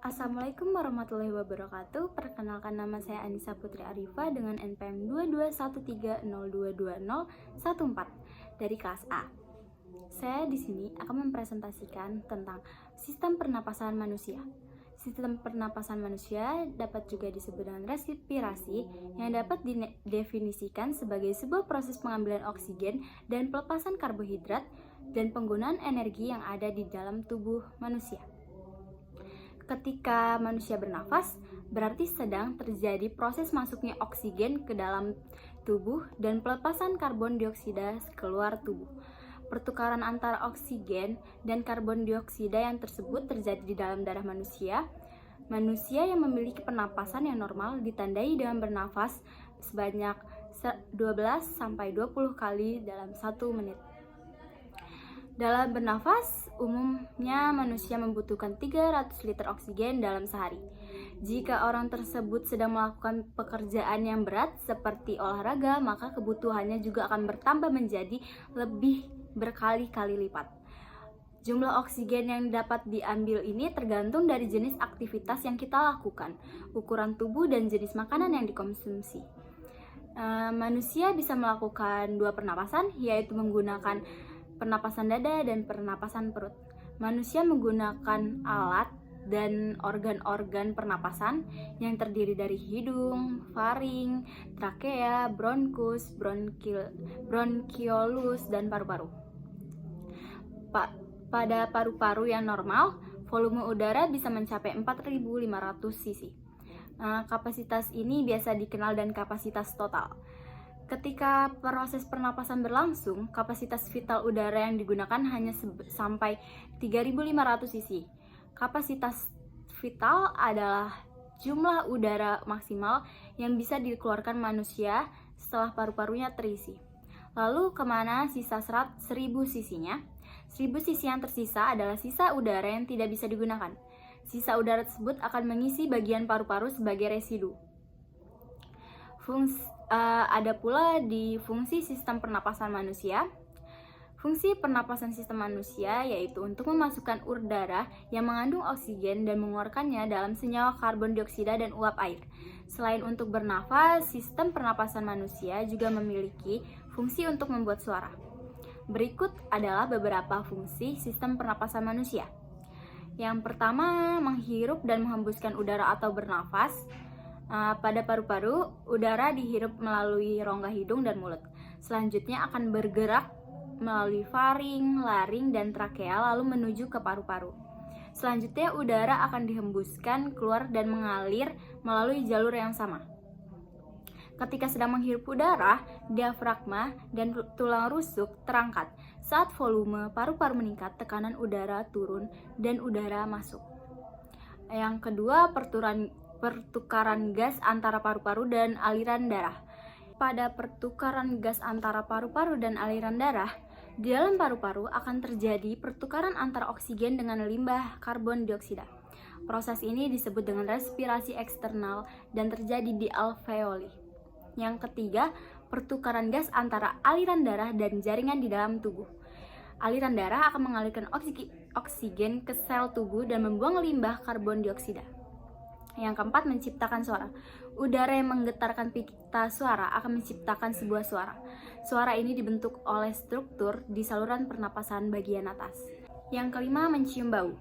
Assalamualaikum warahmatullahi wabarakatuh. Perkenalkan, nama saya Anissa Putri Arifa dengan NPM 2213022014 dari kelas A. Saya di sini akan mempresentasikan tentang sistem pernapasan manusia. Sistem pernapasan manusia dapat juga disebut dengan respirasi, yang dapat didefinisikan sebagai sebuah proses pengambilan oksigen dan pelepasan karbohidrat dan penggunaan energi yang ada di dalam tubuh manusia. Ketika manusia bernafas, berarti sedang terjadi proses masuknya oksigen ke dalam tubuh dan pelepasan karbon dioksida keluar tubuh. Pertukaran antara oksigen dan karbon dioksida yang tersebut terjadi di dalam darah manusia. Manusia yang memiliki pernapasan yang normal ditandai dengan bernafas sebanyak 12-20 kali dalam 1 menit. Dalam bernafas, umumnya manusia membutuhkan 300 liter oksigen dalam sehari. Jika orang tersebut sedang melakukan pekerjaan yang berat seperti olahraga, maka kebutuhannya juga akan bertambah menjadi lebih berkali-kali lipat. Jumlah oksigen yang dapat diambil ini tergantung dari jenis aktivitas yang kita lakukan, ukuran tubuh, dan jenis makanan yang dikonsumsi. Manusia bisa melakukan 2 pernapasan, yaitu menggunakan pernapasan dada dan pernapasan perut. Manusia menggunakan alat dan organ-organ pernapasan yang terdiri dari hidung, faring, trakea, bronkus, bronkiolus, dan paru-paru. Pada paru-paru yang normal, volume udara bisa mencapai 4.500 cc. Kapasitas ini biasa dikenal dengan kapasitas total. Ketika proses pernapasan berlangsung, kapasitas vital udara yang digunakan hanya sampai 3.500 cc. Kapasitas vital adalah jumlah udara maksimal yang bisa dikeluarkan manusia setelah paru-parunya terisi. Lalu kemana sisa 1.000 cc-nya? 1.000 cc yang tersisa adalah sisa udara yang tidak bisa digunakan. Sisa udara tersebut akan mengisi bagian paru-paru sebagai residu. Ada pula di fungsi sistem pernapasan manusia. Fungsi pernapasan sistem manusia yaitu untuk memasukkan udara yang mengandung oksigen dan mengeluarkannya dalam senyawa karbon dioksida dan uap air. Selain untuk bernafas, sistem pernapasan manusia juga memiliki fungsi untuk membuat suara. Berikut adalah beberapa fungsi sistem pernapasan manusia. Yang pertama, menghirup dan menghembuskan udara atau bernafas. Pada paru-paru, udara dihirup melalui rongga hidung dan mulut. Selanjutnya akan bergerak melalui faring, laring, dan trakea lalu menuju ke paru-paru. Selanjutnya udara akan dihembuskan keluar dan mengalir melalui jalur yang sama. Ketika sedang menghirup udara, diafragma dan tulang rusuk terangkat. Saat volume paru-paru meningkat, tekanan udara turun dan udara masuk. Yang kedua, pertukaran gas antara paru-paru dan aliran darah. Pada pertukaran gas antara paru-paru dan aliran darah, di dalam paru-paru akan terjadi pertukaran antara oksigen dengan limbah karbon dioksida. Proses ini disebut dengan respirasi eksternal dan terjadi di alveoli. Yang ketiga, pertukaran gas antara aliran darah dan jaringan di dalam tubuh. Aliran darah akan mengalirkan oksigen ke sel tubuh dan membuang limbah karbon dioksida. Yang keempat, menciptakan suara. Udara yang menggetarkan pita suara akan menciptakan sebuah suara. Suara ini dibentuk oleh struktur di saluran pernapasan bagian atas. Yang kelima, mencium bau.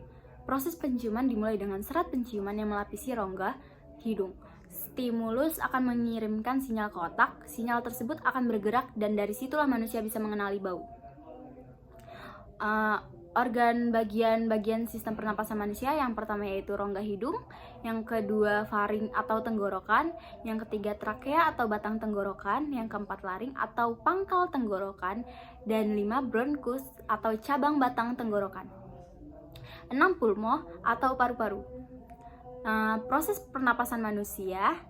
Proses penciuman dimulai dengan serat penciuman yang melapisi rongga hidung. Stimulus akan mengirimkan sinyal ke otak. Sinyal tersebut akan bergerak dan dari situlah manusia bisa mengenali bau. Organ bagian sistem pernapasan manusia, yang pertama yaitu rongga hidung, yang kedua faring atau tenggorokan, yang ketiga trakea atau batang tenggorokan, yang keempat laring atau pangkal tenggorokan, dan 5 bronkus atau cabang batang tenggorokan. 6 pulmo atau paru-paru. Proses pernapasan manusia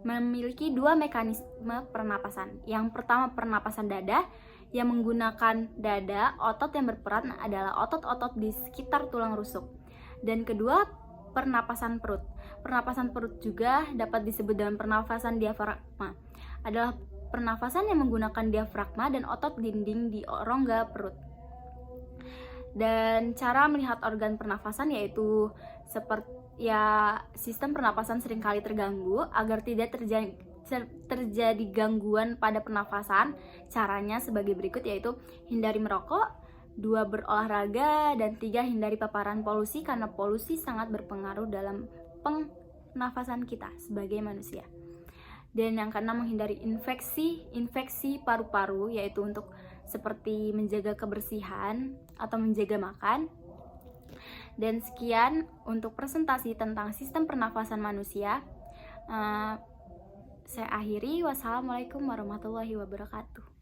memiliki 2 mekanisme pernapasan. Yang pertama, pernapasan dada, yang menggunakan dada. Otot yang berperan adalah otot-otot di sekitar tulang rusuk. Dan kedua, pernapasan perut. Pernapasan perut juga dapat disebut dengan pernapasan diafragma. Adalah pernapasan yang menggunakan diafragma dan otot dinding di rongga perut. Dan cara melihat organ pernafasan yaitu seperti ya sistem pernapasan seringkali terganggu. Agar tidak terjadi gangguan pada pernafasan, caranya sebagai berikut, yaitu hindari merokok, 2 berolahraga, dan 3 hindari paparan polusi karena polusi sangat berpengaruh dalam pernafasan kita sebagai manusia. Dan yang keenam, menghindari infeksi paru-paru, yaitu untuk seperti menjaga kebersihan atau menjaga makan. Dan sekian untuk presentasi tentang sistem pernafasan manusia. Saya akhiri. Wassalamualaikum warahmatullahi wabarakatuh.